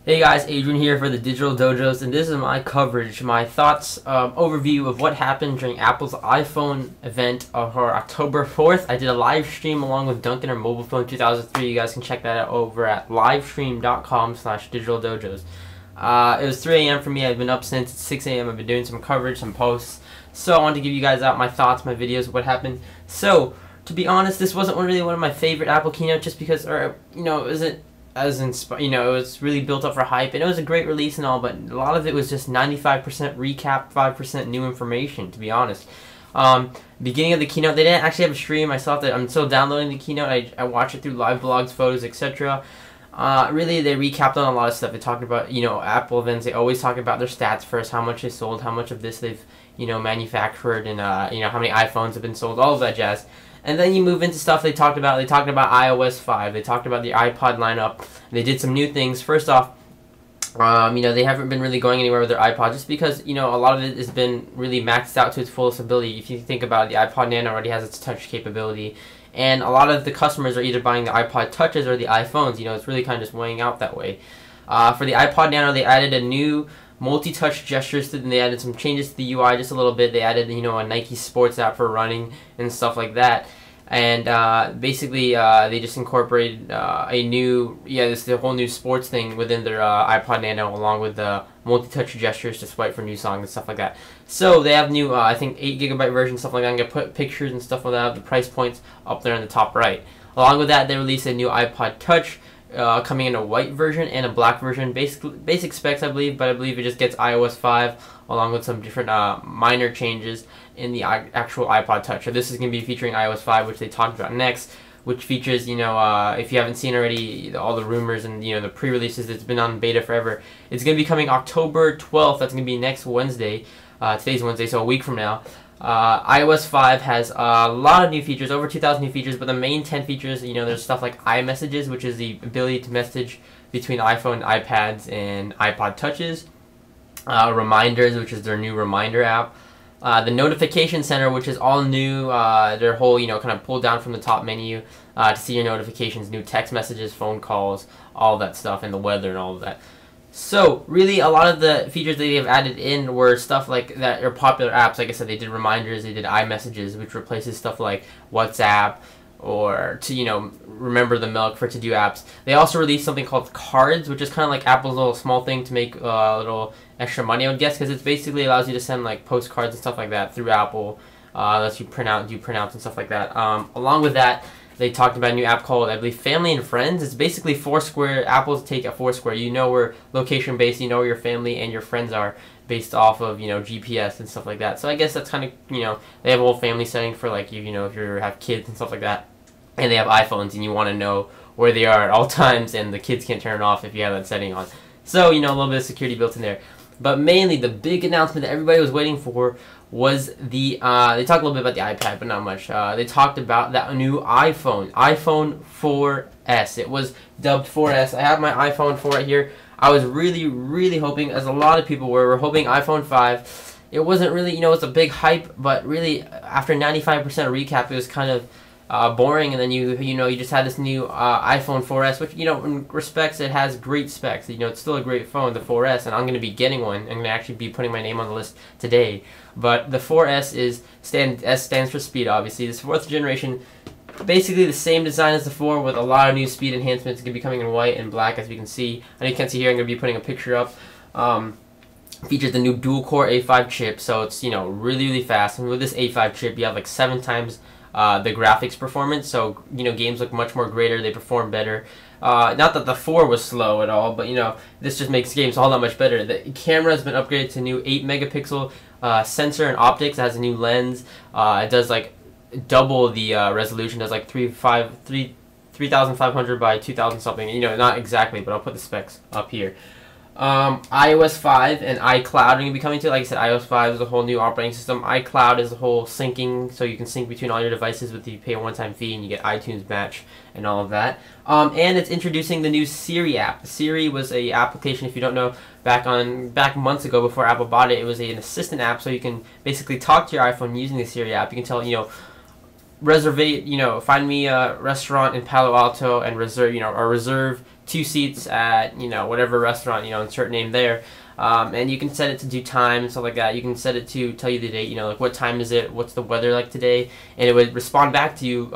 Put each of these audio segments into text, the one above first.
Hey guys, Adrian here for the Digital Dojos, and this is my coverage, my thoughts, overview of what happened during Apple's iPhone event for October 4th. I did a live stream along with Duncan, our mobile phone 2003. You guys can check that out over at livestream.com/digitaldojos. It was 3 a.m. for me. I've been up since 6 a.m. I've been doing some coverage, some posts. So I wanted to give you guys out my thoughts, my videos, what happened. So, to be honest, this wasn't really one of my favorite Apple keynotes just because, it wasn't it was really built up for hype, and it was a great release and all, but a lot of it was just 95% recap, 5% new information, to be honest. Beginning of the keynote, they didn't actually have a stream. I saw that I'm still downloading the keynote. I watched it through live blogs, photos, etc. Really, they recapped on a lot of stuff. They talked about, Apple events. They always talk about their stats first, how much they sold, how much of this they've, manufactured, and, how many iPhones have been sold, all of that jazz. And then you move into stuff they talked about. They talked about iOS 5. They talked about the iPod lineup. They did some new things. First off, they haven't been really going anywhere with their iPod just because, a lot of it has been really maxed out to its fullest ability. If you think about it, the iPod Nano already has its touch capability. And a lot of the customers are either buying the iPod Touches or the iPhones. It's really kind of just weighing out that way. For the iPod Nano, they added a new multi-touch gestures, and they added some changes to the UI just a little bit. They added, a Nike Sports app for running and stuff like that. And basically, they just incorporated the whole new sports thing within their iPod Nano, along with the multi-touch gestures to swipe for new songs and stuff like that. So they have new, I think, 8GB version, stuff like that. I'm going to put pictures and stuff like that, the price points up there in the top right. Along with that, they released a new iPod Touch, coming in a white version and a black version. Basic specs, I believe, but I believe it just gets iOS 5 along with some different minor changes in the actual iPod Touch. So this is going to be featuring iOS 5, which they talked about next, which features, if you haven't seen already, all the rumors and, the pre-releases. It's been on beta forever. It's going to be coming October 12th. That's going to be next Wednesday. Today's Wednesday, so a week from now. iOS 5 has a lot of new features, over 2,000 new features, but the main 10 features, there's stuff like iMessages, which is the ability to message between iPhone, iPads, and iPod Touches. Reminders, which is their new reminder app. The Notification Center, which is all new, their whole, kind of pulled down from the top menu to see your notifications, new text messages, phone calls, all that stuff, and the weather and all of that. So, really, a lot of the features that they have added in were stuff like that are popular apps. Like I said, they did reminders, they did iMessages, which replaces stuff like WhatsApp, or to, remember the milk for to-do apps. They also released something called Cards, which is kind of like Apple's little small thing to make a little extra money, I would guess, because it basically allows you to send like postcards and stuff like that through Apple. Lets you do printouts and stuff like that. Along with that, they talked about a new app called, I believe, Family and Friends. It's basically Foursquare. Apple's take at Foursquare. You know where location-based, you know where your family and your friends are based off of, GPS and stuff like that. So I guess that's kind of, they have a whole family setting for, like, if you have kids and stuff like that. And they have iPhones, and you want to know where they are at all times, and the kids can't turn it off if you have that setting on. So, a little bit of security built in there. But mainly, the big announcement that everybody was waiting for was they talked a little bit about the iPad, but not much. They talked about that new iPhone 4S. It was dubbed 4S. I have my iPhone 4 right here. I was really, really hoping, as a lot of people were hoping iPhone 5. It wasn't really, it's a big hype, but really, after 95% recap, it was kind of boring, and then you just had this new iPhone 4S, which, in respects, it has great specs. It's still a great phone, the 4S, and I'm going to be getting one. I'm going to actually be putting my name on the list today. But the 4S stands for speed, obviously. This 4th generation, basically the same design as the 4 with a lot of new speed enhancements. It's going to be coming in white and black, as we can see. I know you can't see here. I'm going to be putting a picture up. Features the new dual-core A5 chip, so it's, really, really fast. And with this A5 chip, you have like 7 times the graphics performance, so games look much more greater, they perform better. Not that the 4 was slow at all, but this just makes games all that much better. The camera has been upgraded to new 8-megapixel sensor and optics. It has a new lens. It does like double the resolution. It does like 3,500 by 2,000 something. Not exactly, but I'll put the specs up here. iOS 5 and iCloud are going to be coming to. Like I said, iOS 5 is a whole new operating system. iCloud is a whole syncing, so you can sync between all your devices with you pay a one-time fee and you get iTunes Match and all of that. And it's introducing the new Siri app. Siri was a application, if you don't know, back months ago before Apple bought it. It was an assistant app, so you can basically talk to your iPhone using the Siri app. You can tell, find me a restaurant in Palo Alto and reserve 2 seats at, whatever restaurant, insert name there. And you can set it to do time and stuff like that. You can set it to tell you the date, like what time is it, what's the weather like today, and it would respond back to you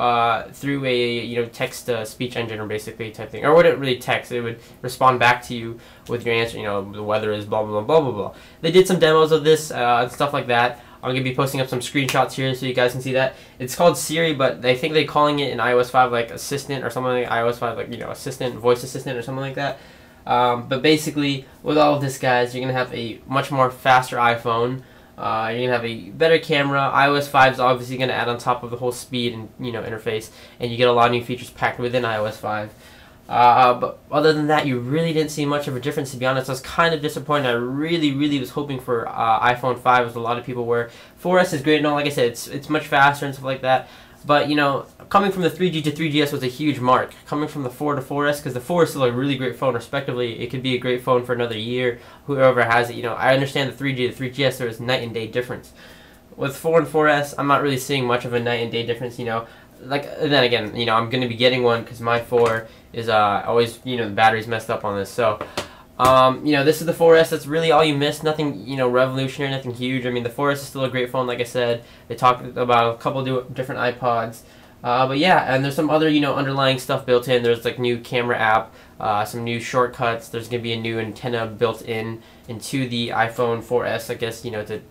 through a text speech engine, or basically type thing, or wouldn't really text. It would respond back to you with your answer. The weather is blah blah blah blah blah. They did some demos of this and stuff like that. I'm going to be posting up some screenshots here so you guys can see that. It's called Siri, but I think they're calling it in iOS 5 like Assistant or something like iOS 5, like, Assistant, Voice Assistant or something like that. But basically, with all of this, guys, you're going to have a much more faster iPhone. You're going to have a better camera. iOS 5 is obviously going to add on top of the whole speed and, interface. And you get a lot of new features packed within iOS 5. But other than that, you really didn't see much of a difference, to be honest. I was kind of disappointed. I really was hoping for iPhone 5, as a lot of people were. 4S is great and all. Like I said, it's much faster and stuff like that. But, coming from the 3G to 3GS was a huge mark. Coming from the 4 to 4S, because the 4 is still a really great phone, respectively. It could be a great phone for another year, whoever has it. I understand the 3G to 3GS, there is night and day difference. With 4 and 4S, I'm not really seeing much of a night and day difference, then again, I'm going to be getting one because my 4 is always, the battery's messed up on this. So, this is the 4S. That's really all you missed. Nothing, revolutionary, nothing huge. I mean, the 4S is still a great phone, like I said. They talked about a couple different iPods. But yeah, and there's some other, underlying stuff built in. There's like new camera app, some new shortcuts. There's going to be a new antenna built into the iPhone 4S, I guess, to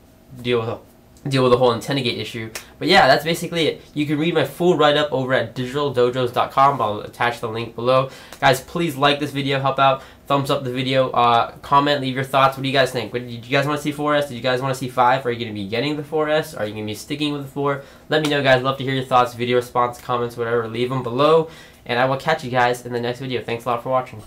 deal with the whole antenna gate issue. But yeah, that's basically it. You can read my full write-up over at digitaldojos.com. I'll attach the link below. Guys, please like this video, help out, thumbs up the video, comment, leave your thoughts. What do you guys think? Did you guys want to see 4S? Did you guys want to see 5? Are you going to be getting the 4S? Are you going to be sticking with the 4? Let me know, guys. Love to hear your thoughts, video response, comments, whatever. Leave them below, and I will catch you guys in the next video. Thanks a lot for watching.